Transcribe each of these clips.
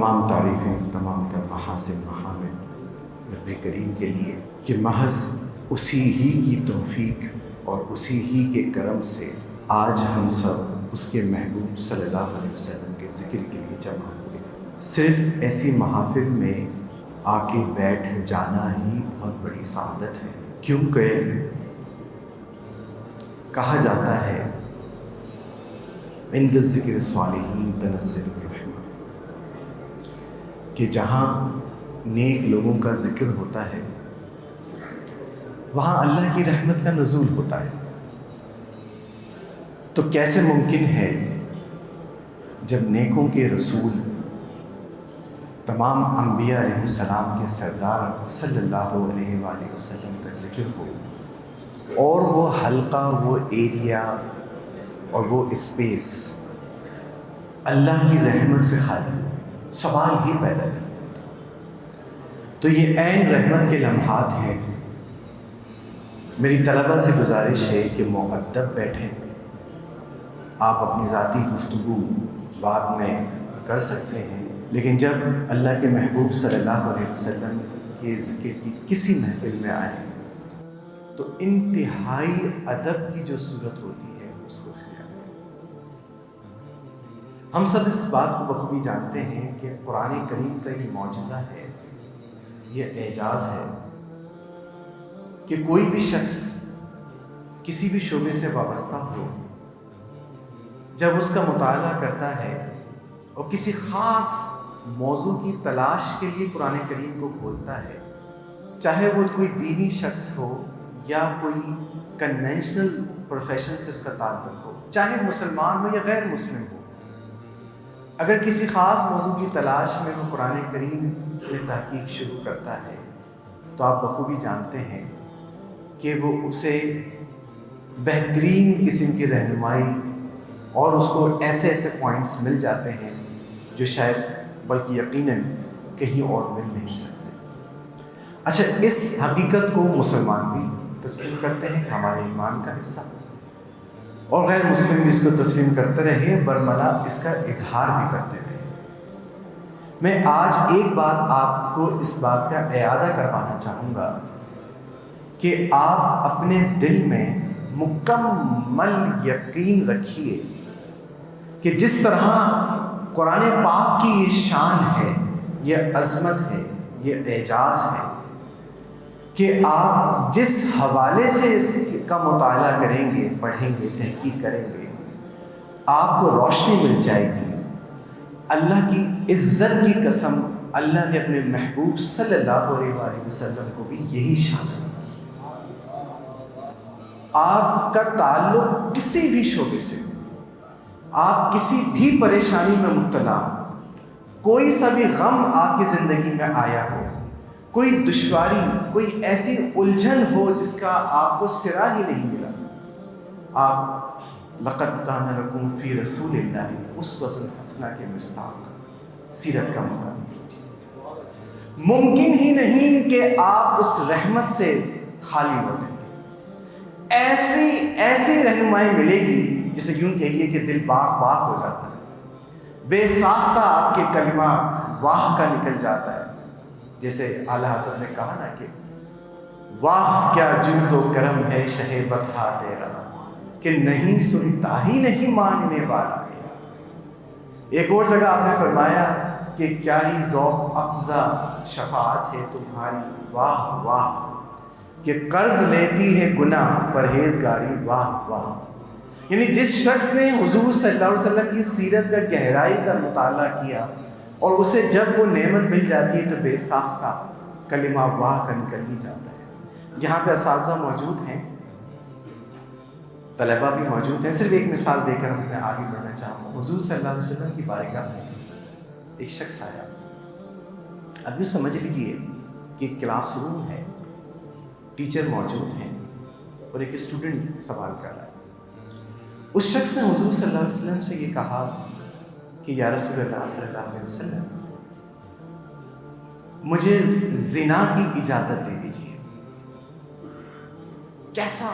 تمام تعریفیں، تمام تر محاسن محامد رب کریم کے لیے کہ محض اسی ہی کی توفیق اور اسی ہی کے کرم سے آج ہم سب اس کے محبوب صلی اللہ علیہ وسلم کے ذکر کے لیے جمع ہوئے۔ صرف ایسی محافل میں آ کے بیٹھ جانا ہی بہت بڑی سعادت ہے، کیونکہ کہا جاتا ہے عند الذکر الصالحین تنزل الرحمت، کہ جہاں نیک لوگوں کا ذکر ہوتا ہے وہاں اللہ کی رحمت کا نزول ہوتا ہے۔ تو کیسے ممکن ہے جب نیکوں کے رسول تمام انبیاء علیہ السلام کے سردار صلی اللہ علیہ وآلہ وسلم کا ذکر ہو اور وہ حلقہ، وہ ایریا اور وہ اسپیس اللہ کی رحمت سے خالی، سوال ہی پیدا نہیں۔ تو یہ عین رحمت کے لمحات ہیں۔ میری طلبہ سے گزارش ہے کہ مؤدب بیٹھیں، آپ اپنی ذاتی گفتگو بعد میں کر سکتے ہیں، لیکن جب اللہ کے محبوب صلی اللہ علیہ وسلم کے ذکر کی کسی محفل میں آئیں تو انتہائی ادب کی جو صورت ہوتی ہے اس کو اختیار کریں۔ ہم سب اس بات کو بخوبی جانتے ہیں کہ قرآن کریم کا یہ معجزہ ہے، یہ اعجاز ہے کہ کوئی بھی شخص کسی بھی شعبے سے وابستہ ہو، جب اس کا مطالعہ کرتا ہے اور کسی خاص موضوع کی تلاش کے لیے قرآن کریم کو کھولتا ہے، چاہے وہ کوئی دینی شخص ہو یا کوئی کنونشنل پروفیشن سے اس کا تعلق ہو، چاہے مسلمان ہو یا غیر مسلم ہو، اگر کسی خاص موضوع کی تلاش میں وہ قرآن کریم میں تحقیق شروع کرتا ہے تو آپ بخوبی جانتے ہیں کہ وہ اسے بہترین قسم کی رہنمائی اور اس کو ایسے ایسے پوائنٹس مل جاتے ہیں جو شاید بلکہ یقیناً کہیں اور مل نہیں سکتے۔ اچھا، اس حقیقت کو مسلمان بھی تسلیم کرتے ہیں، ہمارے ایمان کا حصہ، اور غیر مسلم بھی اس کو تسلیم کرتے رہے، برملا اس کا اظہار بھی کرتے رہے۔ میں آج ایک بات آپ کو اس بات کا اعادہ کروانا چاہوں گا کہ آپ اپنے دل میں مکمل یقین رکھیے کہ جس طرح قرآن پاک کی یہ شان ہے، یہ عظمت ہے، یہ اعجاز ہے کہ آپ جس حوالے سے اس کا مطالعہ کریں گے، پڑھیں گے، تحقیق کریں گے، آپ کو روشنی مل جائے گی۔ اللہ کی عزت کی قسم، اللہ نے اپنے محبوب صلی اللہ علیہ وآلہ وسلم کو بھی یہی شان دی۔ آپ کا تعلق کسی بھی شعبے سے، آپ کسی بھی پریشانی میں مبتلا ہو، کوئی سا بھی غم آپ کی زندگی میں آیا ہو، کوئی دشواری، کوئی ایسی الجھن ہو جس کا آپ کو سرا ہی نہیں ملا، آپ لقد کان لکم فی رسول اللہ اسوۃ حسنہ کے مصداق سیرت کا مطالعہ کیجیے۔ ممکن ہی نہیں کہ آپ اس رحمت سے خالی لوٹیں گے۔ ایسی رہنمائی ملے گی جسے یوں کہیے کہ دل باغ باغ ہو جاتا ہے، بے ساختہ آپ کے کلمہ واہ کا نکل جاتا ہے۔ جیسے اعلیٰ حضرت نے کہا نا کہ واہ کیا جود و کرم ہے شہ بطحا تیرا، کہ نہیں سنتا ہی نہیں ماننے والا۔ ایک اور جگہ آپ نے فرمایا کہ کیا ہی ذوق افزا شفاعت ہے تمہاری، واہ واہ، کہ قرض لیتی ہے گناہ پرہیزگاری، واہ واہ۔ یعنی جس شخص نے حضور صلی اللہ علیہ وسلم کی سیرت کا گہرائی کا مطالعہ کیا اور اسے جب وہ نعمت مل جاتی ہے تو بے ساختہ کلمہ واہ کا نکل ہی جاتا ہے۔ یہاں پہ اساتذہ موجود ہیں، طلبہ بھی موجود ہیں۔ صرف ایک مثال دے کر میں آگے بڑھنا چاہوں گا۔ حضور صلی اللہ علیہ وسلم کی بارگاہ میں ایک شخص آیا، اب یہ سمجھ لیجئے کہ کلاس روم ہے، ٹیچر موجود ہیں اور ایک اسٹوڈنٹ سوال کر رہا ہے۔ اس شخص نے حضور صلی اللہ علیہ وسلم سے یہ کہا کہ یا رسول اللہ صلی اللہ علیہ وسلم، مجھے زنا کی اجازت دے دیجیے۔ کیسا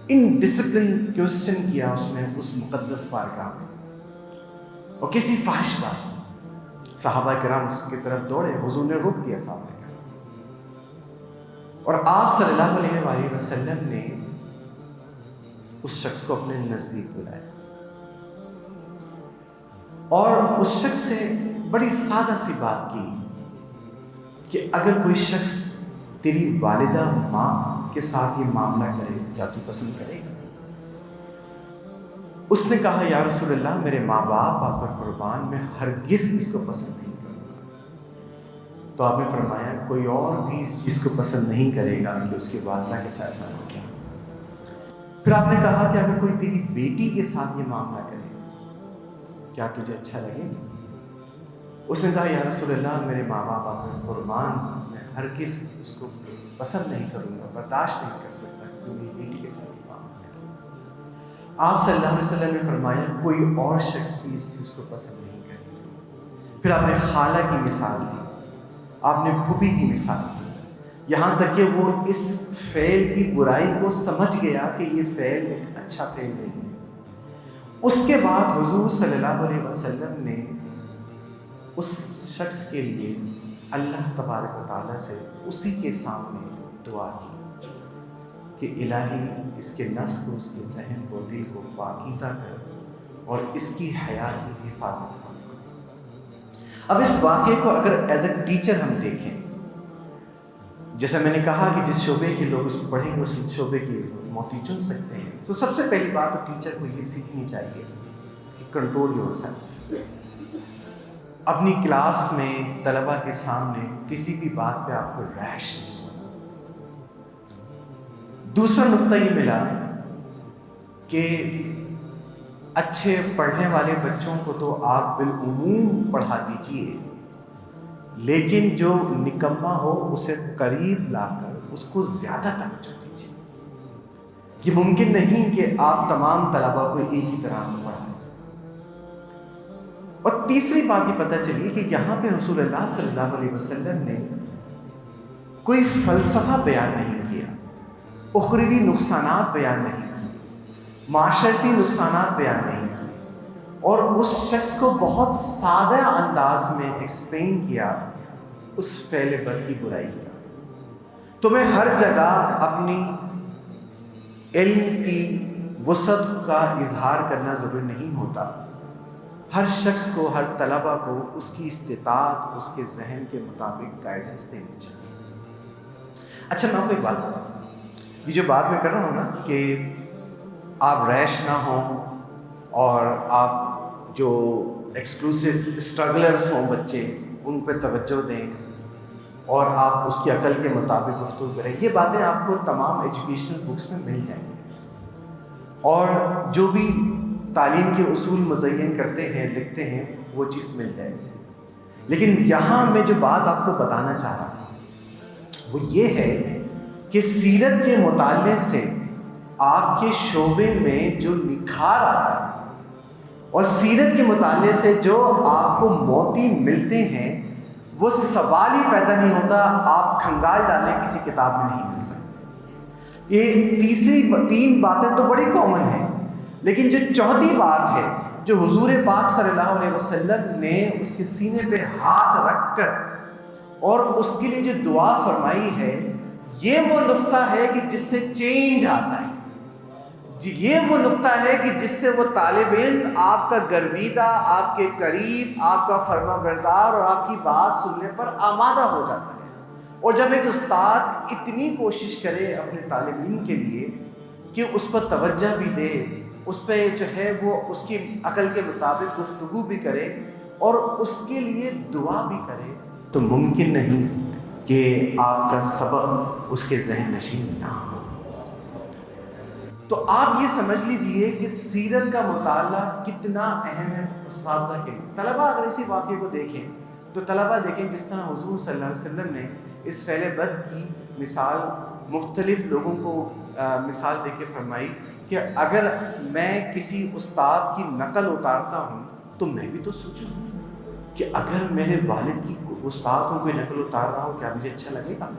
ان ڈسپلن کوسچن کیا اس نے اس مقدس بارگاہ میں، اور کسی فحش بات۔ صحابہ کرام اس کی طرف دوڑے، حضور نے روک دیا صحابہ کرام، اور آپ صلی اللہ علیہ وآلہ وسلم نے اس شخص کو اپنے نزدیک بلایا اور اس شخص سے بڑی سادہ سی بات کی کہ اگر کوئی شخص تیری والدہ ماں کے ساتھ یہ معاملہ کرے کیا تو پسند کرے گا؟ اس نے کہا یا رسول اللہ میرے ماں باپ آپ پر قربان، میں ہرگز اس کو پسند نہیں کروں گا۔ تو آپ نے فرمایا کوئی اور بھی اس چیز کو پسند نہیں کرے گا کہ اس کی والدہ کے ساتھ ایسا ہو گیا۔ پھر آپ نے کہا کہ اگر کوئی تیری بیٹی کے ساتھ یہ معاملہ کرے کیا تجھے اچھا لگے گا؟ اس نے کہا یا رسول اللہ میرے ماں باپ آپ پر قربان، میں ہرگز اس کو پسند نہیں کروں گا، برداشت نہیں کر سکتا کہ میری بیٹی کے ساتھ یہ معاملہ کرے۔ آپ صلی اللہ علیہ وسلم نے فرمایا کوئی اور شخص بھی اس چیز کو پسند نہیں کرے گا۔ پھر آپ نے خالہ کی مثال دی، آپ نے پھوپھی کی مثال دی، یہاں تک کہ وہ اس فعل کی برائی کو سمجھ گیا کہ یہ فعل ایک اچھا فعل نہیں ہے۔ اس کے بعد حضور صلی اللہ علیہ وسلم نے اس شخص کے لیے اللہ تبارک و تعالیٰ سے اسی کے سامنے دعا کی کہ الہی اس کے نفس کو، اس کے ذہن کو، دل کو پاکیزہ کر اور اس کی حیا کی حفاظت فرما۔ اب اس واقعے کو اگر ایز اے ٹیچر ہم دیکھیں، جیسا میں نے کہا کہ جس شعبے کے لوگ اس کو پڑھیں گے اس شعبے کی موتی چن سکتے ہیں، تو سب سے پہلی بات تو ٹیچر کو یہ سیکھنی چاہیے کہ کنٹرول یور سیلف۔ اپنی کلاس میں طلبہ کے سامنے کسی بھی بات پہ آپ کو ریش نہیں ہونا۔ دوسرا نقطہ یہ ملا کہ اچھے پڑھنے والے بچوں کو تو آپ بالعموم پڑھا دیجئے، لیکن جو نکما ہو اسے قریب لا کر اس کو زیادہ توجہ دیجیے۔ یہ ممکن نہیں کہ آپ تمام طلبہ کو ایک ہی طرح سے پڑھا دیجیے۔ اور تیسری بات یہ پتہ چلی کہ یہاں پہ رسول اللہ صلی اللہ علیہ وسلم نے کوئی فلسفہ بیان نہیں کیا، اخروی نقصانات بیان نہیں کیے، معاشرتی نقصانات بیان نہیں کیے، اور اس شخص کو بہت سادہ انداز میں ایکسپلین کیا اس فعل بد کی برائی کا۔ تمہیں ہر جگہ اپنی علم کی وسعت کا اظہار کرنا ضروری نہیں ہوتا، ہر شخص کو، ہر طلبہ کو اس کی استطاعت، اس کے ذہن کے مطابق گائیڈنس دینی چاہیے۔ اچھا میں آپ کو ایک بات بتاؤں، یہ جو بات میں کر رہا ہوں نا کہ آپ ریش نہ ہوں اور آپ جو ایکسکلوسیو اسٹرگلرز ہوں بچے ان پہ توجہ دیں اور آپ اس کی عقل کے مطابق گفتگو کریں، یہ باتیں آپ کو تمام ایجوکیشنل بکس میں مل جائیں گی، اور جو بھی تعلیم کے اصول مزین کرتے ہیں، لکھتے ہیں، وہ چیز مل جائے گی۔ لیکن یہاں میں جو بات آپ کو بتانا چاہ رہا ہوں وہ یہ ہے کہ سیرت کے مطالعے سے آپ کے شعبے میں جو نکھار آتا ہے اور سیرت کے مطالعے سے جو آپ کو موتی ملتے ہیں وہ سوال ہی پیدا نہیں ہوتا، آپ کھنگال ڈالیں کسی کتاب میں نہیں مل سکتے۔ یہ تین باتیں تو بڑی کامن ہیں، لیکن جو چوتھی بات ہے جو حضور پاک صلی اللہ علیہ وسلم نے اس کے سینے پہ ہاتھ رکھ کر اور اس کے لیے جو دعا فرمائی ہے، یہ وہ نقطہ ہے کہ جس سے چینج آتا ہے، یہ وہ نقطہ ہے کہ جس سے وہ طالب علم آپ کا گرویدہ، آپ کے قریب، آپ کا فرما بردار اور آپ کی بات سننے پر آمادہ ہو جاتا ہے۔ اور جب ایک استاد اتنی کوشش کرے اپنے طالب علم کے لیے کہ اس پر توجہ بھی دے، اس پہ جو ہے وہ اس کی عقل کے مطابق گفتگو بھی کرے اور اس کے لیے دعا بھی کرے، تو ممکن نہیں کہ آپ کا سبق اس کے ذہن نشین نہ ہو۔ تو آپ یہ سمجھ لیجئے کہ سیرت کا مطالعہ کتنا اہم ہے اساتذہ کے لیے۔ طلبہ اگر اسی واقعے کو دیکھیں تو طلبہ دیکھیں جس طرح حضور صلی اللہ علیہ وسلم نے اس فعل بد کی مثال مختلف لوگوں کو مثال دے کے فرمائی کہ اگر میں کسی استاد کی نقل اتارتا ہوں تو میں بھی تو سوچوں کہ اگر میرے والد کی استاد ہوں کوئی نقل اتار رہا ہو کیا مجھے اچھا لگے گا؟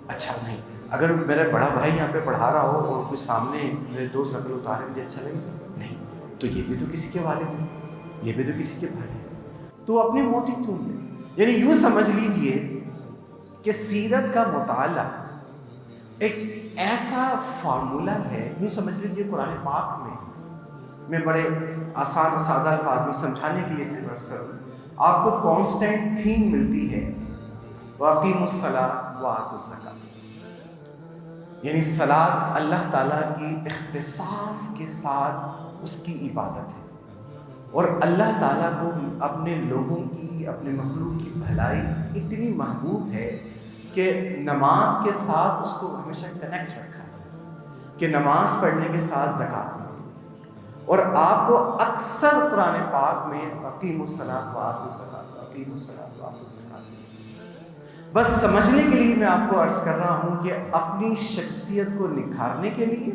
اچھا نہیں۔ اگر میرا بڑا بھائی یہاں پہ پڑھا رہا ہو اور کوئی سامنے میرے دوست نقل اتارے مجھے اچھا لگے گا؟ نہیں۔ تو یہ بھی تو کسی کے والد ہیں، یہ بھی تو کسی کے بھائی ہیں۔ تو اپنی موت ہی چون لے. یعنی یوں سمجھ لیجئے کہ سیرت کا مطالعہ ایک ایسا فارمولہ ہے، یوں سمجھ لیجئے قرآن پاک میں بڑے آسان و سادہ الفاظ میں سمجھانے کے لیے سے بس کروں، آپ کو کانسٹنٹ تھیم ملتی ہے وَأَقِیمُوا الصَّلَاةَ وَآتُوا الزَّکَاةَ. یعنی صلاۃ اللہ تعالیٰ کی اختصاص کے ساتھ اس کی عبادت ہے، اور اللہ تعالیٰ کو اپنے لوگوں کی، اپنے مخلوق کی بھلائی اتنی محبوب ہے کہ نماز کے ساتھ اس کو ہمیشہ کنیکٹ رکھا ہے کہ نماز پڑھنے کے ساتھ زکوٰۃ ملے. اور آپ کو اکثر قرآن پاک میں اقیموا الصلاۃ وآتوا الزکاۃ، اقیموا الصلاۃ وآتوا الزکاۃ. بس سمجھنے کے لیے میں آپ کو عرض کر رہا ہوں کہ اپنی شخصیت کو نکھارنے کے لیے،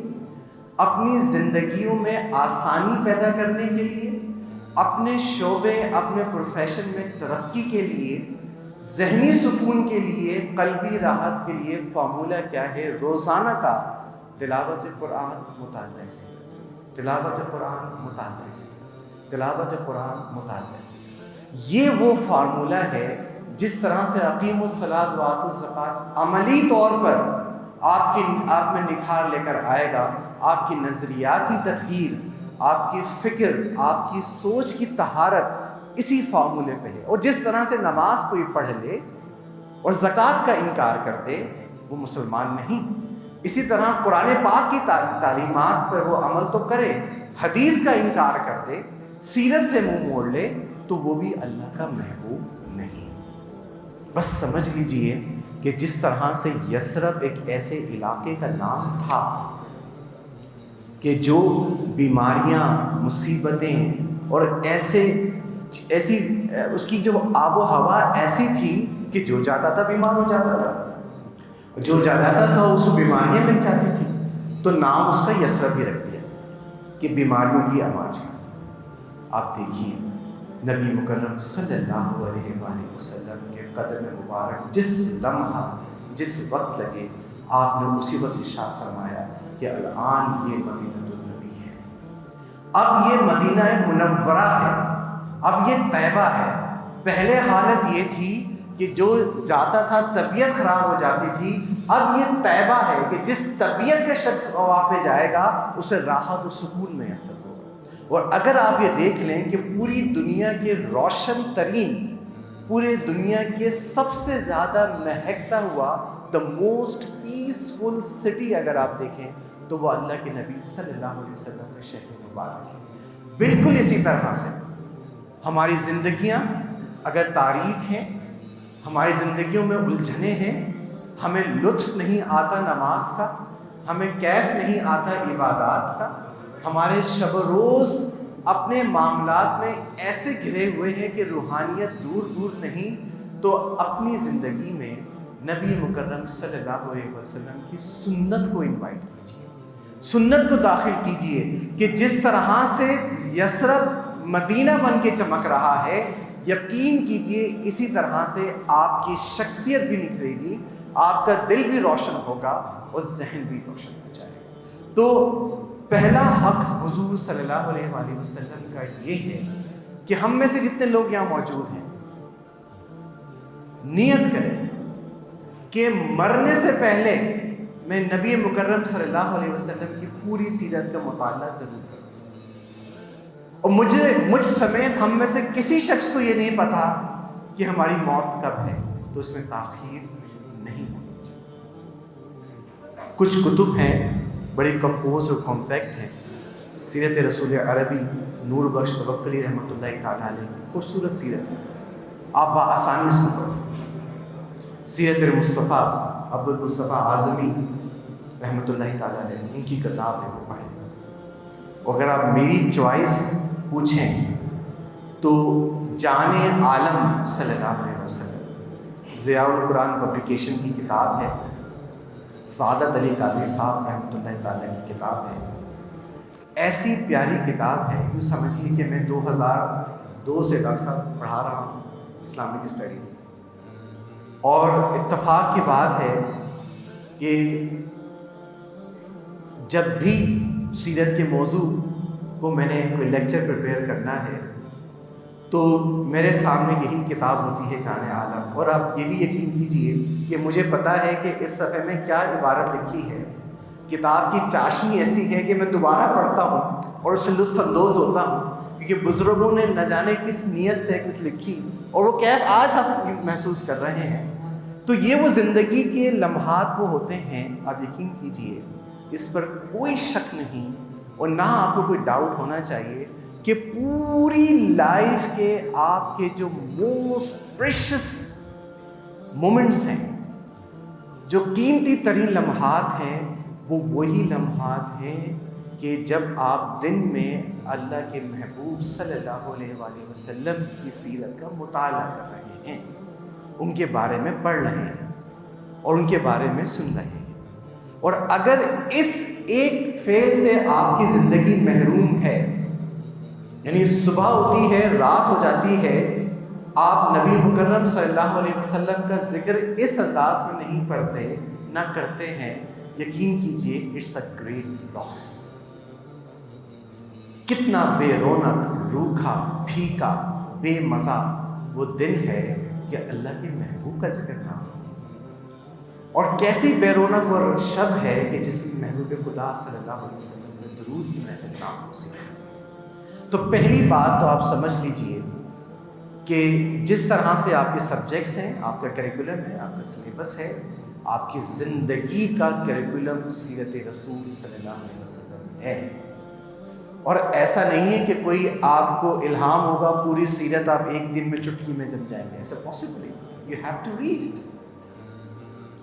اپنی زندگیوں میں آسانی پیدا کرنے کے لیے، اپنے شعبے، اپنے پروفیشن میں ترقی کے لیے، ذہنی سکون کے لیے، قلبی راحت کے لیے فارمولہ کیا ہے؟ روزانہ کا تلاوت قرآن، مطالعہ سے، تلاوت قرآن، مطالعہ سے، تلاوت قرآن، مطالعہ سے. یہ وہ فارمولہ ہے جس طرح سے اقیموا الصلاۃ وآتوا الزکاۃ عملی طور پر آپ میں نکھار لے کر آئے گا. آپ کی نظریاتی تطہیر، آپ کی فکر، آپ کی سوچ کی طہارت اسی فارمولے پہ ہے. اور جس طرح سے نماز کوئی پڑھ لے اور زکوٰۃ کا انکار کر دے وہ مسلمان نہیں، اسی طرح قرآن پاک کی تعلیمات پر وہ عمل تو کرے، حدیث کا انکار کر دے، سیرت سے منہ موڑ لے تو وہ بھی اللہ کا محبوب نہیں. بس سمجھ لیجئے کہ جس طرح سے یثرب ایک ایسے علاقے کا نام تھا کہ جو بیماریاں، مصیبتیں اور ایسی اس کی جو آب و ہوا ایسی تھی کہ جو جاتا تھا بیمار ہو جاتا تھا، جو جاتا تھا اس کو بیماریاں لگ جاتی تھی. تو نام اس کا یثرب بھی رکھ دیا کہ بیماریوں کی آواز. آپ دیکھیے نبی مکرم صلی اللہ علیہ وآلہ وسلم کے قدم مبارک جس لمحہ، جس وقت لگے، آپ نے اسی وقت ارشاد فرمایا کہ الآن یہ مدینہ النبی ہے، اب یہ مدینہ منورہ ہے، اب یہ طیبہ ہے. پہلے حالت یہ تھی کہ جو جاتا تھا طبیعت خراب ہو جاتی تھی، اب یہ طیبہ ہے کہ جس طبیعت کے شخص وہاں پہ جائے گا اسے راحت و سکون میسر ہوگا. اور اگر آپ یہ دیکھ لیں کہ پوری دنیا کے روشن ترین، پورے دنیا کے سب سے زیادہ مہکتا ہوا دا موسٹ پیسفل سٹی اگر آپ دیکھیں تو وہ اللہ کے نبی صلی اللہ علیہ وسلم کا شہر مبارک ہے. بالکل اسی طرح سے ہماری زندگیاں اگر تاریک ہیں، ہماری زندگیوں میں الجھنیں ہیں، ہمیں لطف نہیں آتا نماز کا، ہمیں کیف نہیں آتا عبادات کا، ہمارے شب و روز اپنے معاملات میں ایسے گھرے ہوئے ہیں کہ روحانیت دور دور نہیں، تو اپنی زندگی میں نبی مکرم صلی اللہ علیہ وسلم کی سنت کو انوائٹ کیجیے، سنت کو داخل کیجیے کہ جس طرح سے یثرب مدینہ بن کے چمک رہا ہے، یقین کیجیے اسی طرح سے آپ کی شخصیت بھی نکھرے گی، آپ کا دل بھی روشن ہوگا اور ذہن بھی روشن ہو جائے گا. تو پہلا حق حضور صلی اللہ علیہ وآلہ وسلم کا یہ ہے کہ ہم میں سے جتنے لوگ یہاں موجود ہیں نیت کریں کہ مرنے سے پہلے میں نبی مکرم صلی اللہ علیہ وسلم کی پوری سیرت کا مطالعہ ضرور کروں. اور مجھ سمیت ہم میں سے کسی شخص کو یہ نہیں پتا کہ ہماری موت کب ہے، تو اس میں تاخیر نہیں ہونی چاہیے. کچھ کتب ہیں بڑی کمپوز اور کمپیکٹ ہیں. سیرت رسول عربی نور بخش توکلی رحمۃ اللہ تعالیٰ علیہ کی خوبصورت سیرت ہے، آپ بآسانی اس کو پڑھ سکتے ہیں. سیرت مصطفیٰ عبد المصطفیٰ اعظمی رحمۃ اللہ تعالیٰ علیہ ان کی کتاب ہے، وہ پڑھیں. اگر آپ میری چوائس پوچھیں تو جان عالم صلی اللہ علیہ وسلم ضیاء القرآن پبلیکیشن کی کتاب ہے، سعادت علی قادری صاحب رحمۃ اللہ تعالیٰ کی کتاب ہے. ایسی پیاری کتاب ہے، یوں سمجھیے کہ میں 2002 سے ڈاکٹر صاحب پڑھا رہا ہوں اسلامک اسٹڈیز، اور اتفاق کی بات ہے کہ جب بھی سیرت کے موضوع کو میں نے کوئی لیکچر پریپیئر کرنا ہے تو میرے سامنے یہی کتاب ہوتی ہے جان عالم، اور آپ یہ بھی یقین کیجئے کہ مجھے پتہ ہے کہ اس صفحے میں کیا عبارت لکھی ہے۔ کتاب کی چاشنی ایسی ہے کہ میں دوبارہ پڑھتا ہوں اور اس سے لطف اندوز ہوتا ہوں، کیونکہ بزرگوں نے نہ جانے کس نیت سے کس لکھی، اور وہ کیف آج ہم محسوس کر رہے ہیں۔ تو یہ وہ زندگی کے لمحات وہ ہوتے ہیں، آپ یقین کیجئے اس پر کوئی شک نہیں اور نہ آپ کو کوئی ڈاؤٹ ہونا چاہیے کہ پوری لائف کے آپ کے جو موسٹ پریشس مومنٹس ہیں، جو قیمتی ترین لمحات ہیں، وہ وہی لمحات ہیں کہ جب آپ دن میں اللہ کے محبوب صلی اللہ علیہ وآلہ وسلم کی سیرت کا مطالعہ کر رہے ہیں، ان کے بارے میں پڑھ رہے ہیں اور ان کے بارے میں سن رہے ہیں۔ اور اگر اس ایک فعل سے آپ کی زندگی محروم ہے، یعنی صبح ہوتی ہے رات ہو جاتی ہے، آپ نبی مکرم صلی اللہ علیہ وسلم کا ذکر اس انداز میں نہیں پڑھتے نہ کرتے ہیں، یقین کیجئے اٹس اے گریٹ لاس۔ کتنا بے رونق، روکھا، پھیکا، بے مزہ وہ دن ہے کہ اللہ کے محبوب کا ذکر نہ ہو، اور کیسی بے رونق اور شب ہے کہ جس میں محبوب خدا صلی اللہ علیہ وسلم میں درود کی محفل نہ ہو سکے۔ تو پہلی بات تو آپ سمجھ لیجئے کہ جس طرح سے آپ کے سبجیکٹس ہیں، آپ کا کریکولم ہے، آپ کا سلیبس ہے، آپ کی زندگی کا کریکولم سیرت رسول صلی اللہ علیہ وسلم ہے، اور ایسا نہیں ہے کہ کوئی آپ کو الہام ہوگا پوری سیرت آپ ایک دن میں چٹکی میں جم جائیں گے، ایسا پاسبل نہیں۔ You have to read it,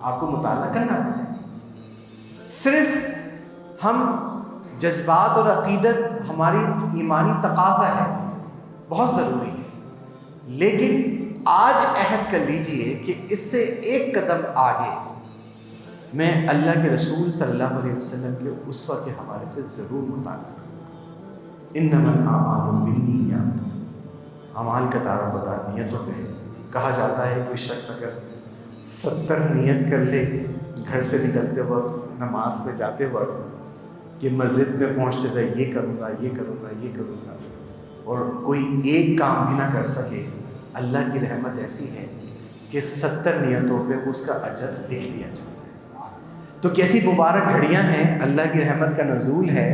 آپ کو مطالعہ کرنا ہے۔ صرف ہم جذبات اور عقیدت ہماری ایمانی تقاضا ہے، بہت ضروری ہے، لیکن آج عہد کر لیجئے کہ اس سے ایک قدم آگے میں اللہ کے رسول صلی اللہ علیہ وسلم کے اسوہ کے حوالے سے ضرور مطالعہ کروں۔ انما الاعمال بالنیات، اعمال کا تعارف بتا نیتوں پہ کہا جاتا ہے کوئی شخص اگر 70 نیت کر لے گھر سے نکلتے وقت، نماز پہ جاتے وقت، کہ مسجد میں پہنچتے رہے یہ کروں گا یہ کروں گا یہ کروں گا، اور کوئی ایک کام بھی نہ کر سکے، اللہ کی رحمت ایسی ہے کہ 70 نیتوں پہ اس کا اجر لکھ دیا جاتا ہے۔ تو کیسی مبارک گھڑیاں ہیں، اللہ کی رحمت کا نزول ہے۔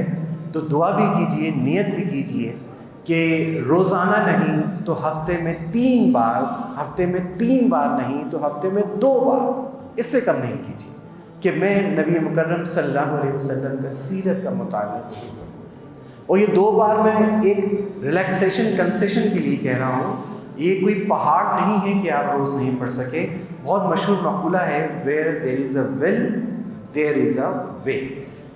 تو دعا بھی کیجئے، نیت بھی کیجئے کہ روزانہ نہیں تو ہفتے میں 3 بار، ہفتے میں 3 بار نہیں تو ہفتے میں 2 بار، اس سے کم نہیں کیجئے، کہ میں نبی مکرم صلی اللہ علیہ وسلم کا سیرت کا مطالعہ ضرور کروں۔ اور یہ 2 بار میں ایک ریلیکسیشن کنسیشن کے لیے کہہ رہا ہوں، یہ کوئی پہاڑ نہیں ہے کہ آپ روز نہیں پڑھ سکے۔ بہت مشہور مقولہ ہے where there is a will there is a way۔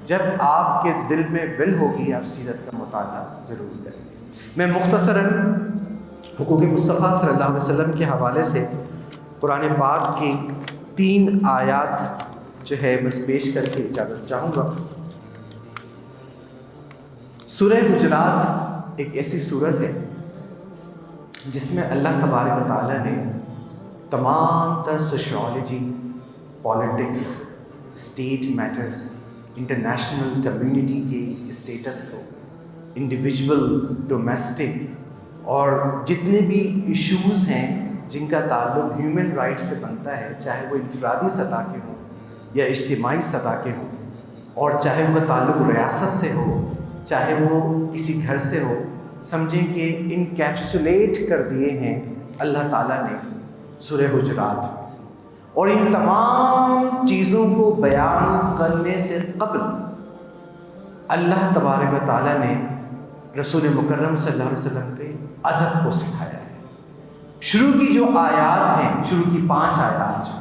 جب آپ کے دل میں will ہوگی آپ سیرت کا مطالعہ ضرور کریں گے۔ میں مختصراً حقوق مصطفیٰ صلی اللہ علیہ وسلم کے حوالے سے قرآن پاک کی 3 آیات جو ہے بس پیش کر کے اجازت چاہوں گا۔ سورہ حجرات ایک ایسی سورت ہے جس میں اللہ تبارک و تعالیٰ نے تمام تر sociology, politics, state matters, international community کے اسٹیٹس کو، انڈیویجول، ڈومیسٹک اور جتنے بھی ایشوز ہیں جن کا تعلق ہیومن رائٹس سے بنتا ہے، چاہے وہ انفرادی سطح کے ہوں یا اجتماعی سطح کے ہوں، اور چاہے ان کا تعلق ریاست سے ہو، چاہے وہ کسی گھر سے ہو، سمجھیں کہ انکیپسولیٹ کر دیے ہیں اللہ تعالیٰ نے سورہ حجرات۔ اور ان تمام چیزوں کو بیان کرنے سے قبل اللہ تبارک و تعالیٰ نے رسول مکرم صلی اللہ علیہ وسلم کے ادب کو سکھایا ہے۔ شروع کی جو آیات ہیں، شروع کی 5 آیات جو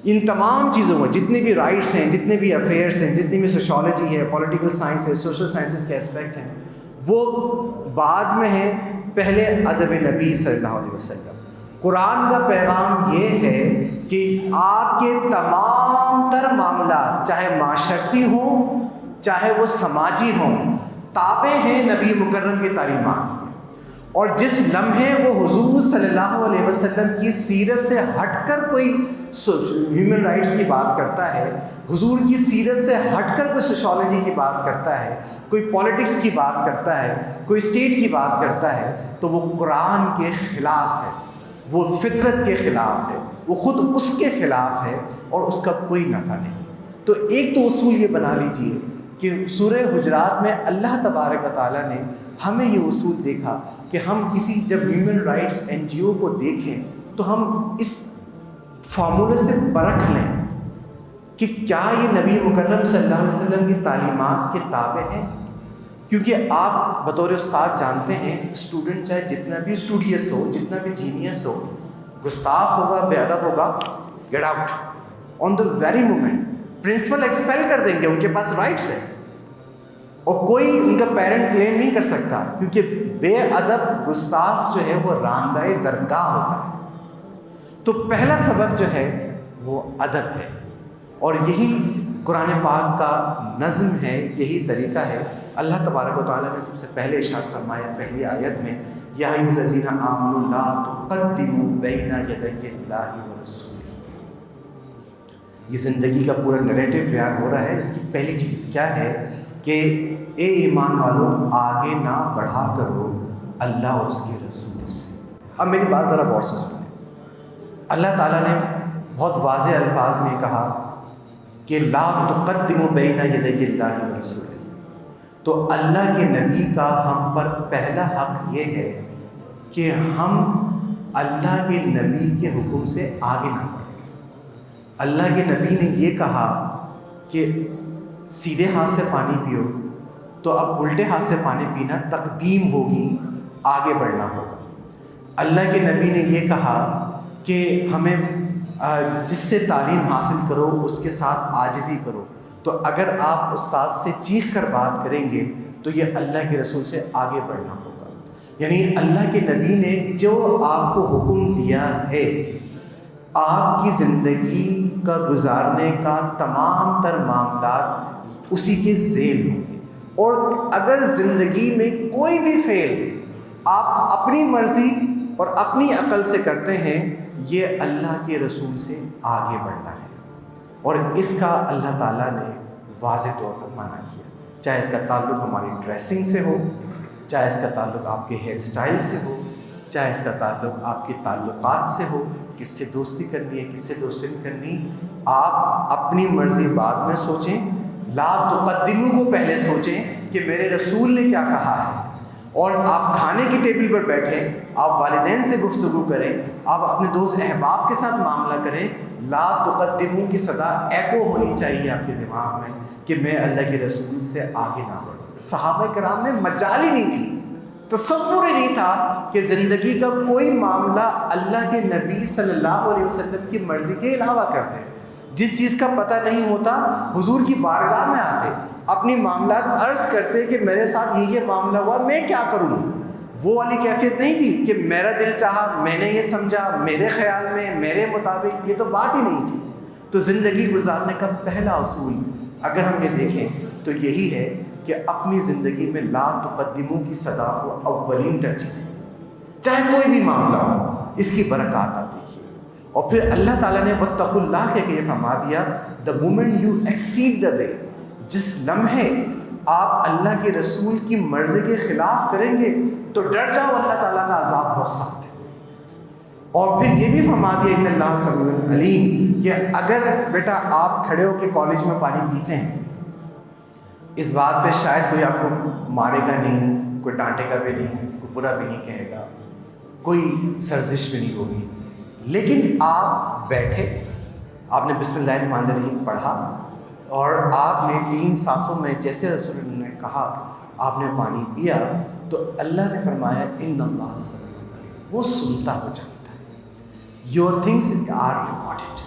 ان تمام چیزوں کو، جتنے بھی رائٹس ہیں، جتنے بھی افیئرس ہیں، جتنی بھی سوشیالوجی ہے، پولیٹیکل سائنس ہے، سوشل سائنسز کے اسپیکٹ ہیں، وہ بعد میں ہیں، پہلے ادب نبی صلی اللہ علیہ وسلم۔ قرآن کا پیغام یہ ہے کہ آپ کے تمام تر معاملات، چاہے معاشرتی ہوں چاہے وہ سماجی ہوں، تابع ہیں نبی مکرم کی تعلیمات میں۔ اور جس لمحے وہ حضور صلی اللہ علیہ وسلم کی سیرت سے ہٹ کر کوئی ہیومن رائٹس کی بات کرتا ہے، حضور کی سیرت سے ہٹ کر کوئی سوشالوجی کی بات کرتا ہے، کوئی پالیٹکس کی بات کرتا ہے، کوئی اسٹیٹ کی بات کرتا ہے، تو وہ قرآن کے خلاف ہے، وہ فطرت کے خلاف ہے، وہ خود اس کے خلاف ہے اور اس کا کوئی نفع نہیں۔ تو ایک تو اصول یہ بنا لیجئے کہ سورہ حجرات میں اللہ تبارک و تعالیٰ نے ہمیں یہ اصول دیکھا کہ ہم کسی جب ہیومن رائٹس این جی او کو دیکھیں تو ہم اس فارمولے سے پرکھ لیں کہ کیا یہ نبی مکرم صلی اللہ علیہ وسلم کی تعلیمات کے تابع ہیں۔ کیونکہ آپ بطور استاد جانتے ہیں اسٹوڈنٹ چاہے جتنا بھی اسٹوڈیس ہو، جتنا بھی جینیس ہو، گستاخ ہوگا، بے ادب ہوگا، get out on the very moment. Principal expel کر دیں گے، ان کے پاس رائٹس ہے، اور کوئی ان کا پیرنٹ کلیم نہیں کر سکتا، کیونکہ بے ادب گستاخ جو ہے وہ راندہ درگاہ ہوتا ہے۔ تو پہلا سبق جو ہے وہ ادب ہے، اور یہی قرآن پاک کا نظم ہے، یہی طریقہ ہے۔ اللہ تبارک و تعالیٰ نے سب سے پہلے ارشاد فرمایا پہلی آیت میں، یا ایھا الذین آمنوا لا تقدموا بین یدی اللہ ورسولہ۔ یہ زندگی کا پورا نریٹو بیان ہو رہا ہے۔ اس کی پہلی چیز کیا ہے کہ اے ایمان والوں، آگے نہ بڑھا کرو اللہ اور اس کے رسول سے۔ اب میری بات ذرا غور سے سنیں۔ اللہ تعالیٰ نے بہت واضح الفاظ میں کہا کہ لا تقدموا بین یدی اللہ ورسولہ، تو اللہ کے نبی کا ہم پر پہلا حق یہ ہے کہ ہم اللہ کے نبی کے حکم سے آگے نہ بڑھیں۔ اللہ کے نبی نے یہ کہا کہ سیدھے ہاتھ سے پانی پیو، تو اب الٹے ہاتھ سے پانی پینا تقدیم ہوگی، آگے بڑھنا ہوگا۔ اللہ کے نبی نے یہ کہا کہ ہمیں جس سے تعلیم حاصل کرو اس کے ساتھ عاجزی کرو، تو اگر آپ استاد سے چیخ کر بات کریں گے تو یہ اللہ کے رسول سے آگے بڑھنا ہوگا۔ یعنی اللہ کے نبی نے جو آپ کو حکم دیا ہے، آپ کی زندگی کا گزارنے کا تمام تر معاملات اسی کے ذیل ہوں گے، اور اگر زندگی میں کوئی بھی فعل آپ اپنی مرضی اور اپنی عقل سے کرتے ہیں، یہ اللہ کے رسول سے آگے بڑھنا ہے، اور اس کا اللہ تعالیٰ نے واضح طور پر منع کیا۔ چاہے اس کا تعلق ہماری ڈریسنگ سے ہو، چاہے اس کا تعلق آپ کے ہیئر اسٹائل سے ہو، چاہے اس کا تعلق آپ کے تعلقات سے ہو، کس سے دوستی کرنی ہے، کس سے دوستی نہیں کرنی، آپ اپنی مرضی بعد میں سوچیں، لا تقدموا کو پہلے سوچیں کہ میرے رسول نے کیا کہا ہے۔ اور آپ کھانے کی ٹیبل پر بیٹھیں، آپ والدین سے گفتگو کریں، آپ اپنے دوست احباب کے ساتھ معاملہ کریں، لا تقدموا کی صدا ایکو ہونی چاہیے آپ کے دماغ میں کہ میں اللہ کے رسول سے آگے نہ بڑھوں۔ صحابہ کرام میں مجال ہی نہیں تھی، تصور ہی نہیں تھا کہ زندگی کا کوئی معاملہ اللہ کے نبی صلی اللہ علیہ وسلم کی مرضی کے علاوہ کر دیں۔ جس چیز کا پتہ نہیں ہوتا حضور کی بارگاہ میں آتے، اپنی معاملات عرض کرتے کہ میرے ساتھ یہ معاملہ ہوا، میں کیا کروں۔ وہ والی کیفیت نہیں تھی کہ میرا دل چاہا، میں نے یہ سمجھا، میرے خیال میں، میرے مطابق، یہ تو بات ہی نہیں تھی۔ تو زندگی گزارنے کا پہلا اصول اگر ہم یہ دیکھیں تو یہی ہے کہ اپنی زندگی میں لا تقدموں کی صدا کو اولین ترجیح دیں، چاہے کوئی بھی معاملہ ہو، اس کی برکات آپ دیکھیے۔ اور پھر اللہ تعالیٰ نے واتقوا اللہ کہہ کے یہ فرما دیا، the moment you exceed the way, جس لمحے آپ اللہ کے رسول کی مرضی کے خلاف کریں گے تو ڈر جاؤ، اللہ تعالیٰ کا عذاب بہت سخت ہے۔ اور پھر یہ بھی فرما دیا ان اللہ سمیع علیم، کہ اگر بیٹا آپ کھڑے ہو کے کالج میں پانی پیتے ہیں، اس بات پہ شاید کوئی آپ کو مارے گا نہیں، کوئی ڈانٹے گا بھی نہیں، کوئی برا بھی نہیں کہے گا، کوئی سرزش بھی نہیں ہوگی، لیکن آپ بیٹھے، آپ نے بسم اللہ الرحمن الرحیم پڑھا، اور آپ نے 3 سانسوں میں جیسے رسول اللہ نے کہا آپ نے پانی پیا، تو اللہ نے فرمایا ان اللہ سمیع علیم، وہ سنتا ہو جانتا ہے، یور تھنگس آر ریکارڈڈ،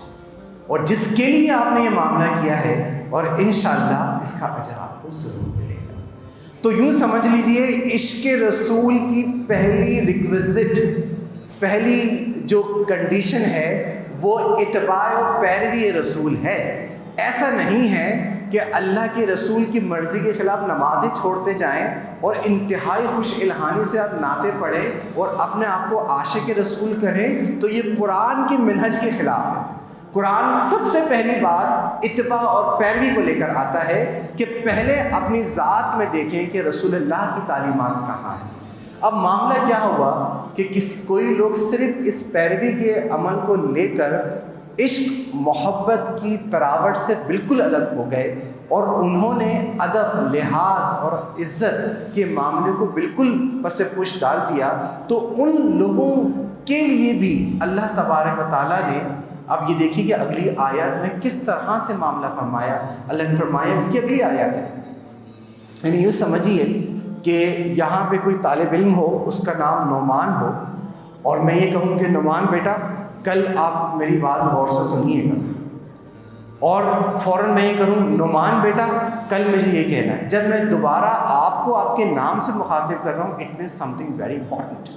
اور جس کے لیے آپ نے یہ معاملہ کیا ہے، اور انشاءاللہ اس کا اجر آپ کو ضرور ملے گا۔ تو یوں سمجھ لیجئے عشق رسول کی پہلی ریکویزٹ، پہلی جو کنڈیشن ہے وہ اتباع و پیروی رسول ہے۔ ایسا نہیں ہے کہ اللہ کے رسول کی مرضی کے خلاف نمازیں چھوڑتے جائیں اور انتہائی خوش الہانی سے آپ نعتیں پڑھیں اور اپنے آپ کو عاشق رسول کریں، تو یہ قرآن کے منہج کے خلاف ہے۔ قرآن سب سے پہلی بات اتباع اور پیروی کو لے کر آتا ہے کہ پہلے اپنی ذات میں دیکھیں کہ رسول اللہ کی تعلیمات کہاں ہیں۔ اب معاملہ کیا ہوا کہ کوئی لوگ صرف اس پیروی کے عمل کو لے کر عشق محبت کی تراوٹ سے بالکل الگ ہو گئے اور انہوں نے ادب، لحاظ اور عزت کے معاملے کو بالکل پس پش ڈال دیا، تو ان لوگوں کے لیے بھی اللہ تبارک و تعالیٰ نے، اب یہ دیکھیے کہ اگلی آیات میں کس طرح سے معاملہ فرمایا۔ اللہ نے فرمایا، اس کی اگلی آیات ہے، یعنی یوں سمجھیے کہ یہاں پہ کوئی طالب علم ہو، اس کا نام نعمان ہو، اور میں یہ کہوں کہ نعمان بیٹا کل آپ میری بات غور سے سنیے گا، اور فوراً میں یہ کروں نعمان بیٹا کل مجھے یہ کہنا ہے، جب میں دوبارہ آپ کو آپ کے نام سے مخاطب کر رہا ہوں، it means some thing very important.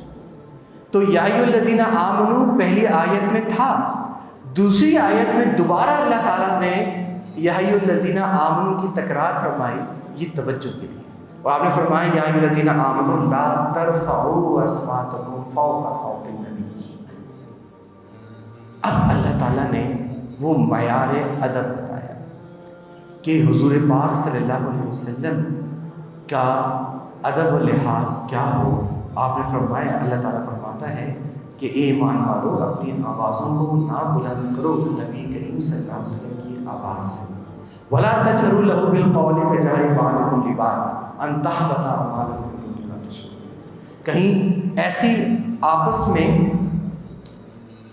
تو یا ایھا الذین آمنوا پہلی آیت میں تھا، دوسری آیت میں دوبارہ اللہ تعالیٰ نے یا ایھا الذین آمنوا کی تکرار فرمائی، یہ توجہ کے لیے، اور آپ نے فرمایا یا ایھا الذین آمنوا لا ترفعوا اصواتکم فوق صوت النبی۔ اب اللہ تعالیٰ نے وہ معیار ادب بتایا کہ حضور پاک صلی اللہ علیہ وسلم کا ادب و لحاظ کیا ہو۔ آپ نے فرمایا، اللہ تعالیٰ فرماتا ہے کہ اے ایمان والو اپنی آوازوں کو نہ بلند کرو نبی کریم صلی اللہ علیہ وسلم کی آواز سے، وَلَا تَجْهَرُوا لَهُ بِالْقَوْلِ كَجَهْرِ بَعْضِكُمْ لِبَعْضٍ أَن تَحْبَطَ أَعْمَالُكُمْ وَأَنتُمْ لَا تَشْعُرُونَ۔ کہیں ایسی آپس میں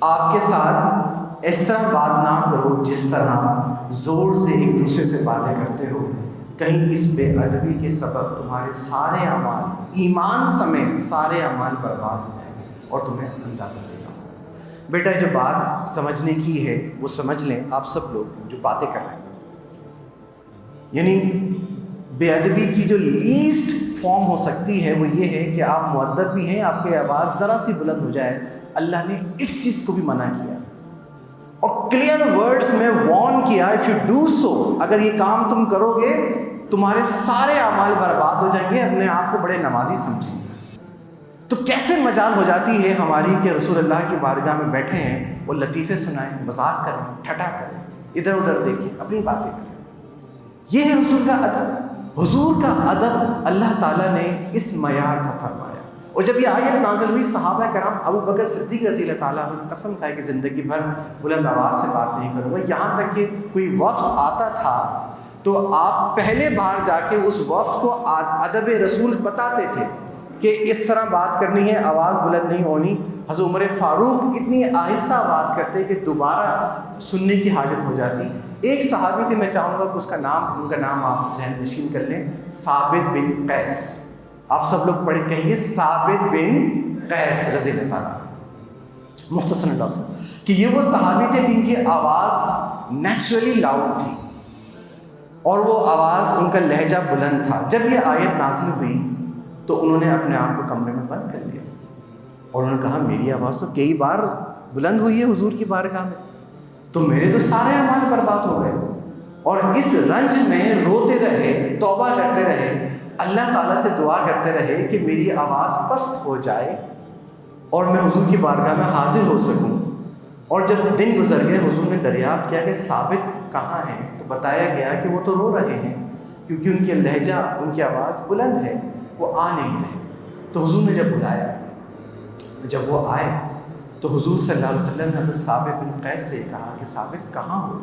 آپ کے ساتھ اس طرح بات نہ کرو جس طرح زور سے ایک دوسرے سے باتیں کرتے ہو، کہیں اس بے ادبی کے سبب تمہارے سارے اعمال، ایمان سمیت سارے اعمال برباد ہو جائیں اور تمہیں اندازہ نہیں ہوگا۔ بیٹا جو بات سمجھنے کی ہے وہ سمجھ لیں آپ سب لوگ جو باتیں کر رہے ہیں، یعنی بے ادبی کی جو لیسٹ فارم ہو سکتی ہے وہ یہ ہے کہ آپ مؤدب بھی ہیں، آپ کی آواز ذرا سی بلند ہو جائے۔ اللہ نے اس چیز کو بھی منع کیا اور کلیئر ورڈز میں وارن کیا، اف یو ڈو سو، اگر یہ کام تم کرو گے تمہارے سارے اعمال برباد ہو جائیں گے، اپنے آپ کو بڑے نمازی سمجھیں گے۔ تو کیسے مجال ہو جاتی ہے ہماری کہ رسول اللہ کی بارگاہ میں بیٹھے ہیں، وہ لطیفے سنائیں، مذاق کریں، ٹھٹا کریں، ادھر ادھر دیکھیں، اپنی باتیں کریں۔ یہ ہے رسول کا ادب۔ حضور کا ادب اللہ تعالیٰ نے اس معیار کا فرمایا۔ اور جب یہ آیت نازل ہوئی، صحابہ کرام، ابو بکر صدیق رضی اللہ تعالیٰ عنہ قسم کھائے کہ زندگی بھر بلند آواز سے بات نہیں کروں گا، یہاں تک کہ کوئی وفد آتا تھا تو آپ پہلے باہر جا کے اس وفد کو ادب رسول بتاتے تھے کہ اس طرح بات کرنی ہے، آواز بلند نہیں ہونی۔ حضرت عمر فاروق اتنی آہستہ بات کرتے کہ دوبارہ سننے کی حاجت ہو جاتی۔ ایک صحابی تھے، میں چاہوں گا کہ ان کا نام آپ ذہن نشین کر لیں، ثابت بن قیس۔ آپ سب لوگ پڑھے کہیے ثابت بن قیس رضی اللہ تعالیٰ، مختصر لفظ کہ یہ وہ صحابی تھے جن کی آواز نیچرلی لاؤڈ تھی اور وہ آواز، ان کا لہجہ بلند تھا۔ جب یہ آیت نازل ہوئی تو انہوں نے اپنے آپ کو کمرے میں بند کر لیا اور انہوں نے کہا میری آواز تو کئی بار بلند ہوئی ہے حضور کی بارگاہ میں، تو میرے تو سارے اعمال برباد ہو گئے۔ اور اس رنج میں روتے رہے، توبہ کرتے رہے، اللہ تعالیٰ سے دعا کرتے رہے کہ میری آواز پست ہو جائے اور میں حضور کی بارگاہ میں حاضر ہو سکوں۔ اور جب دن گزر گئے، حضور نے دریافت کیا کہ ثابت کہاں ہیں، تو بتایا گیا کہ وہ تو رو رہے ہیں کیونکہ ان کے لہجہ، ان کی آواز بلند ہے، وہ آ نہیں رہے۔ تو حضور نے جب بلایا، جب وہ آئے تو حضور صلی اللہ علیہ وسلم نے حضرت ثابت بن قیس سے کہا کہ ثابت کہاں ہو،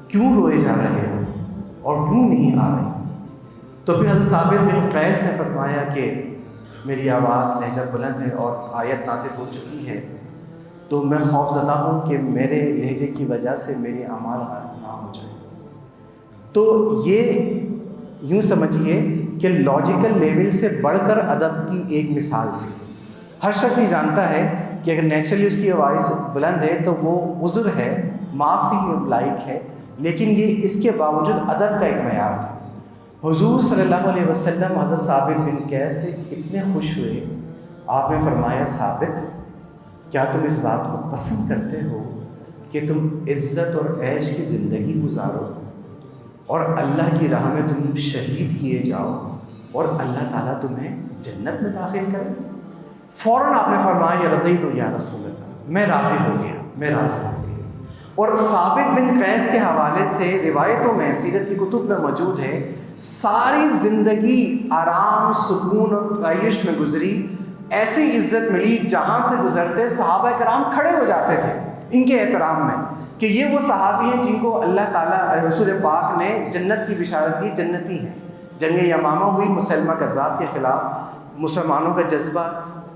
کیوں روئے جا رہے ہو اور کیوں نہیں آ رہے؟ تو پھر حضرت ثابت بن قیس نے فرمایا کہ میری آواز لہجہ بلند ہے اور آیت نازل ہو چکی ہے، تو میں خوف زدہ ہوں کہ میرے لہجے کی وجہ سے میرے اعمال نہ ہو جائیں۔ تو یہ یوں سمجھیے کہ لاجیکل لیول سے بڑھ کر ادب کی ایک مثال تھی۔ ہر شخص یہ جانتا ہے کہ اگر نیچرلی اس کی آواز بلند ہے تو وہ عذر ہے، معافی لائق ہے، لیکن یہ اس کے باوجود ادب کا ایک معیار تھا۔ حضور صلی اللہ علیہ وسلم حضرت ثابت بن قیس سے اتنے خوش ہوئے، آپ نے فرمایا ثابت کیا تم اس بات کو پسند کرتے ہو کہ تم عزت اور عیش کی زندگی گزارو؟ اور اللہ کی راہ میں تم شہید کیے جاؤ اور اللہ تعالیٰ تمہیں جنت میں داخل کرے؟ فوراً آپ نے فرمایا رضیت یا رسول اللہ، میں راضی ہو گیا، میں راضی ہو گیا۔ اور ثابت بن قیس کے حوالے سے روایتوں میں، سیرت کی کتب میں موجود ہے، ساری زندگی آرام، سکون اور عیش میں گزری، ایسی عزت ملی جہاں سے گزرتے صحابہ کرام کھڑے ہو جاتے تھے ان کے احترام میں کہ یہ وہ صحابی ہیں جن کو اللہ تعالیٰ رسول پاک نے جنت کی بشارت دی، جنتی ہیں۔ جنگ یمامہ ہوئی مسلمہ کذاب کے خلاف، مسلمانوں کا جذبہ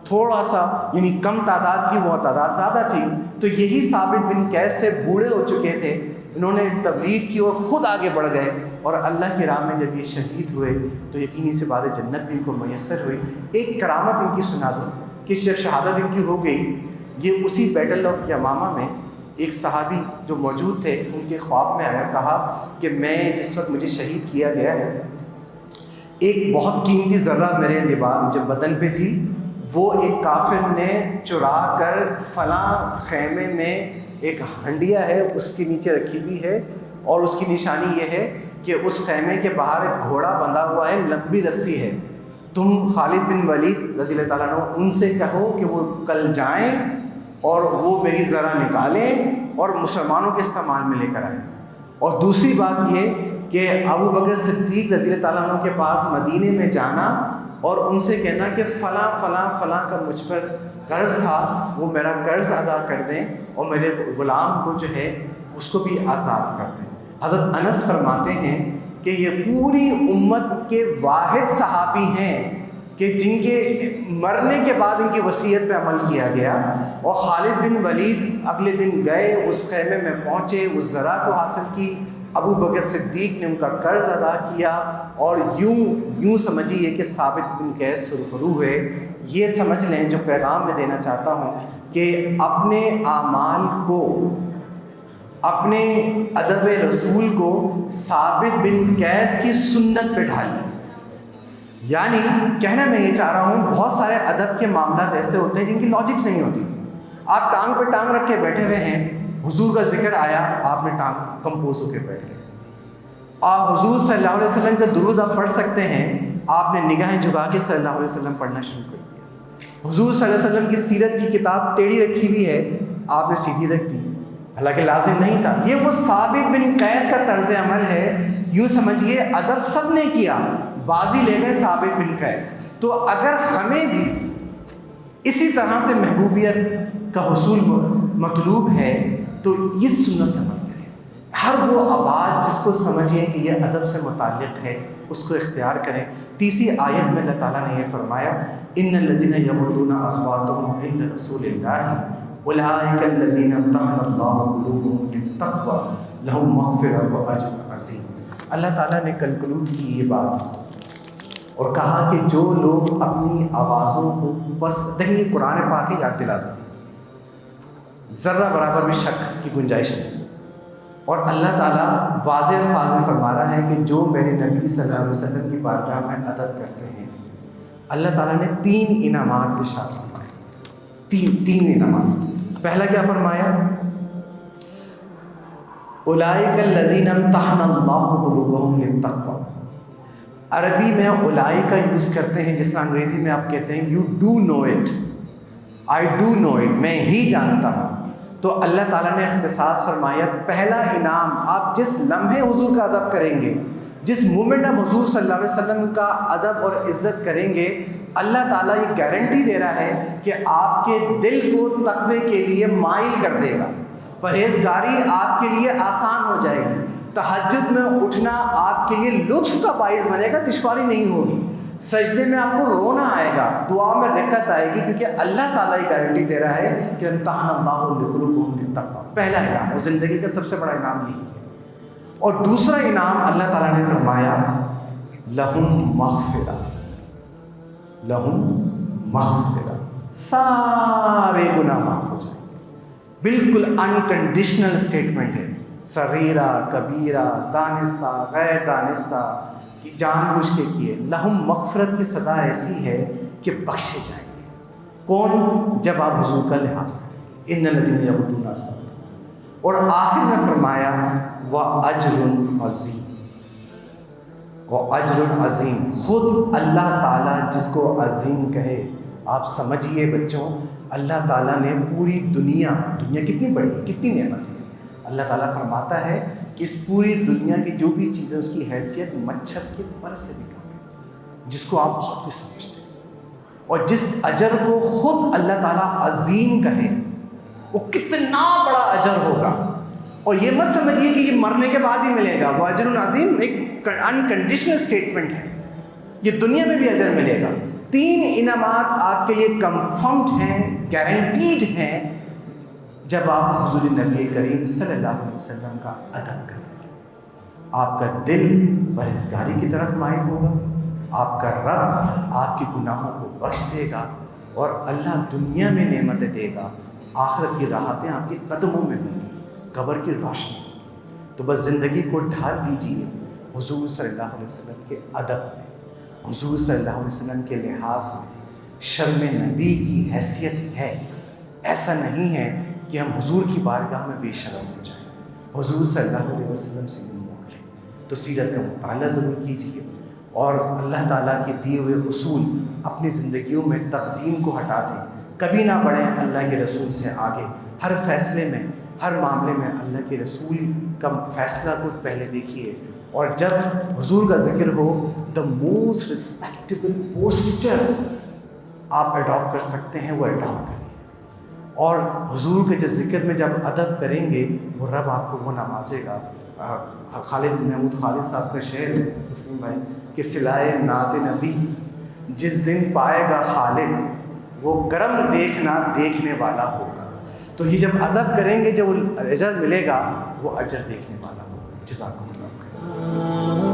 تھوڑا سا یعنی کم تعداد تھی، وہ تعداد زیادہ تھی، تو یہی ثابت بن قیس سے بوڑھے ہو چکے تھے، انہوں نے تبلیغ کی اور خود آگے بڑھ گئے، اور اللہ کی راہ میں جب یہ شہید ہوئے تو یقینی سی بات ہے جنت بھی ان کو میسر ہوئی۔ ایک کرامت ان کی سنا دو کہ جب شہادت ان کی ہو گئی، یہ اسی بیٹل آف یمامہ میں ایک صحابی جو موجود تھے ان کے خواب میں آیا، کہا کہ میں جس وقت مجھے شہید کیا گیا ہے، ایک بہت قیمتی ذرہ میرے لباس جب بدن پہ تھی، وہ ایک کافر نے چرا کر فلاں خیمے میں ایک ہنڈیا ہے اس کے نیچے رکھی ہوئی ہے، اور اس کی نشانی یہ ہے کہ اس خیمے کے باہر ایک گھوڑا بندھا ہوا ہے، لمبی رسی ہے، تم خالد بن ولید رضی اللہ تعالیٰ عنہ ان سے کہو کہ وہ کل جائیں اور وہ میری ذرا نکالیں اور مسلمانوں کے استعمال میں لے کر آئیں۔ اور دوسری بات یہ کہ ابو بکر صدیق رضی اللہ تعالیٰ عنہ کے پاس مدینے میں جانا اور ان سے کہنا کہ فلاں فلاں فلاں کا مجھ پر قرض تھا، وہ میرا قرض ادا کر دیں اور میرے غلام کو جو ہے اس کو بھی آزاد کر دیں۔ حضرت انس فرماتے ہیں کہ یہ پوری امت کے واحد صحابی ہیں کہ جن کے مرنے کے بعد ان کی وصیت پہ عمل کیا گیا، اور خالد بن ولید اگلے دن گئے، اس خیمے میں پہنچے، اس ذرا کو حاصل کی، ابو بکر صدیق نے ان کا قرض ادا کیا، اور یوں سمجھیے کہ ثابت بن قیس سرخرو ہوئے۔ یہ سمجھ لیں جو پیغام میں دینا چاہتا ہوں کہ اپنے اعمال کو، اپنے ادب رسول کو ثابت بن قیس کی سنت پہ ڈھالیں۔ یعنی کہنا میں یہ چاہ رہا ہوں، بہت سارے ادب کے معاملات ایسے ہوتے ہیں جن کی لاجکس نہیں ہوتی۔ آپ ٹانگ پہ ٹانگ رکھ کے بیٹھے ہوئے ہیں، حضور کا ذکر آیا، آپ نے ٹانگ کمپوز ہو کے بیٹھ گئے۔ آپ حضور صلی اللہ علیہ وسلم کا درود آپ پڑھ سکتے ہیں، آپ نے نگاہیں جھکا کے صلی اللہ علیہ وسلم پڑھنا شروع کر دیا۔ حضور صلی اللہ علیہ وسلم کی سیرت کی کتاب ٹیڑھی رکھی ہوئی ہے، آپ نے سیدھی رکھ دی، حالانکہ لازم نہیں تھا۔ یہ وہ ثابت بن قیس کا طرز عمل ہے۔ یوں سمجھیے ادب سب نے کیا، بازی لے گئے ثابت بن قیس۔ تو اگر ہمیں بھی اسی طرح سے محبوبیت کا حصول مطلوب ہے تو اس سنت عمل کریں۔ ہر وہ عبادت جس کو سمجھیں کہ یہ ادب سے متعلق ہے اس کو اختیار کریں۔ تیسری آیت میں اللہ تعالیٰ نے یہ فرمایا، ان الذین یغضون اصواتهم عند رسول اللہ اولئک الذین امتحن اللہ قلوبهم للتقوی لهم مغفرۃ واجر عظیم۔ اللہ تعالیٰ نے کنکلوڈ کی یہ بات اور کہا کہ جو لوگ اپنی آوازوں کو بس دیکھیں، قرآن پاک کی یاد دلا دو، ذرہ برابر بھی شک کی گنجائش نہیں، اور اللہ تعالیٰ واضح الفاظ میں فرما رہا ہے کہ جو میرے نبی صلی اللہ علیہ وسلم کی بارگاہ میں ادب کرتے ہیں، اللہ تعالیٰ نے 3 انعامات ارشاد فرمائے، تین انعامات۔ پہلا کیا فرمایا؟ اولئک الذین امتحن اللہ قلوبهم للتقوی۔ عربی میں اولائی کا یوز کرتے ہیں جس طرح انگریزی میں آپ کہتے ہیں you do know it, I do know it, میں ہی جانتا ہوں۔ تو اللہ تعالیٰ نے اختصاص فرمایا، پہلا انعام آپ جس لمحے حضور کا ادب کریں گے، جس مومنٹ آپ حضور صلی اللہ علیہ وسلم کا ادب اور عزت کریں گے، اللہ تعالیٰ یہ گارنٹی دے رہا ہے کہ آپ کے دل کو تقوی کے لیے مائل کر دے گا، پرہیزگاری آپ کے لیے آسان ہو جائے گی، تہجد میں اٹھنا آپ کے لیے لطف کا باعث بنے گا، دشواری نہیں ہوگی، سجدے میں آپ کو رونا آئے گا، دعا میں رکعت آئے گی، کیونکہ اللہ تعالیٰ یہ گارنٹی دے رہا ہے کہ امتحن اللہ لقلوبہم للتقوی۔ پہلا انعام، اور زندگی کا سب سے بڑا انعام یہی ہے۔ اور دوسرا انعام اللہ تعالیٰ نے فرمایا لہم مغفرہ، لہم مغفرہ، سارے گناہ معاف ہو جائیں گے۔ بالکل انکنڈیشنل اسٹیٹمنٹ ہے، صغیرہ کبیرہ، دانستہ غیر دانستہ، کہ جان بوجھ کے کیے۔ لہم مغفرت کی صدا ایسی ہے کہ بخشے جائیں گے۔ کون؟ جب آپ حضور کا لحاظ کریں، ان الذین یغضون اصواتهم۔ اور آخر میں فرمایا وَأَجْرٌ عَظِيمٌ، وَأَجْرٌ عظیم، خود اللہ تعالیٰ جس کو عظیم کہے، آپ سمجھیے بچوں، اللہ تعالیٰ نے پوری دنیا کتنی بڑی ہے، کتنی نعمت ہے، اللہ تعالیٰ فرماتا ہے کہ اس پوری دنیا کی جو بھی چیزیں اس کی حیثیت مچھر کے پر سے بھی کم ہے، جس کو آپ بہت کچھ سمجھتے ہیں، اور جس اجر کو خود اللہ تعالیٰ عظیم کہے وہ کتنا بڑا اجر ہوگا. اور یہ مت سمجھیے کہ یہ مرنے کے بعد ہی ملے گا، وہ اجر عظیم ایک انکنڈیشنل اسٹیٹمنٹ ہے، یہ دنیا میں بھی اجر ملے گا. 3 انعامات آپ کے لیے کنفرمڈ ہیں، گارنٹیڈ ہیں جب آپ حضور نبی کریم صلی اللہ علیہ وسلم کا ادب کریں گے. آپ کا دل پرہیزگاری کی طرف مائل ہوگا، آپ کا رب آپ کے گناہوں کو بخش دے گا، اور اللہ دنیا میں نعمتیں دے گا، آخرت کی راحتیں آپ کے قدموں میں ہوں گی، قبر کی روشنی ہوگی. تو بس زندگی کو ڈھال لیجیے حضور صلی اللہ علیہ وسلم کے ادب میں، حضور صلی اللہ علیہ وسلم کے لحاظ میں. شرم نبی کی حیثیت ہے، ایسا نہیں ہے کہ ہم حضور کی بارگاہ میں بے شرم ہو جائیں. حضور صلی اللہ علیہ وسلم سے منہ لیں. تو سیرت کا مطالعہ ضرور کیجیے، اور اللہ تعالیٰ کے دیے ہوئے اصول اپنی زندگیوں میں تقدیم کو ہٹا دیں. کبھی نہ بڑھیں اللہ کے رسول سے آگے. ہر فیصلے میں، ہر معاملے میں اللہ کے رسول کا فیصلہ کو پہلے دیکھیے، اور جب حضور کا ذکر ہو دا موسٹ رسپیکٹیبل پوسچر آپ اڈاپٹ کر سکتے ہیں وہ اڈاپٹ کریں. اور حضور کے ذکر میں جب ادب کریں گے وہ رب آپ کو وہ نوازے گا. خالد محمود خالد صاحب کا شعر ہے تسلیم بھائی کہ صلائے نعت نبی جس دن پائے گا خالد، وہ کرم دیکھنا دیکھنے والا ہوگا. تو یہ جب ادب کریں گے، جب اجر ملے گا وہ اجر دیکھنے والا ہوگا. جزاک اللہ خیر.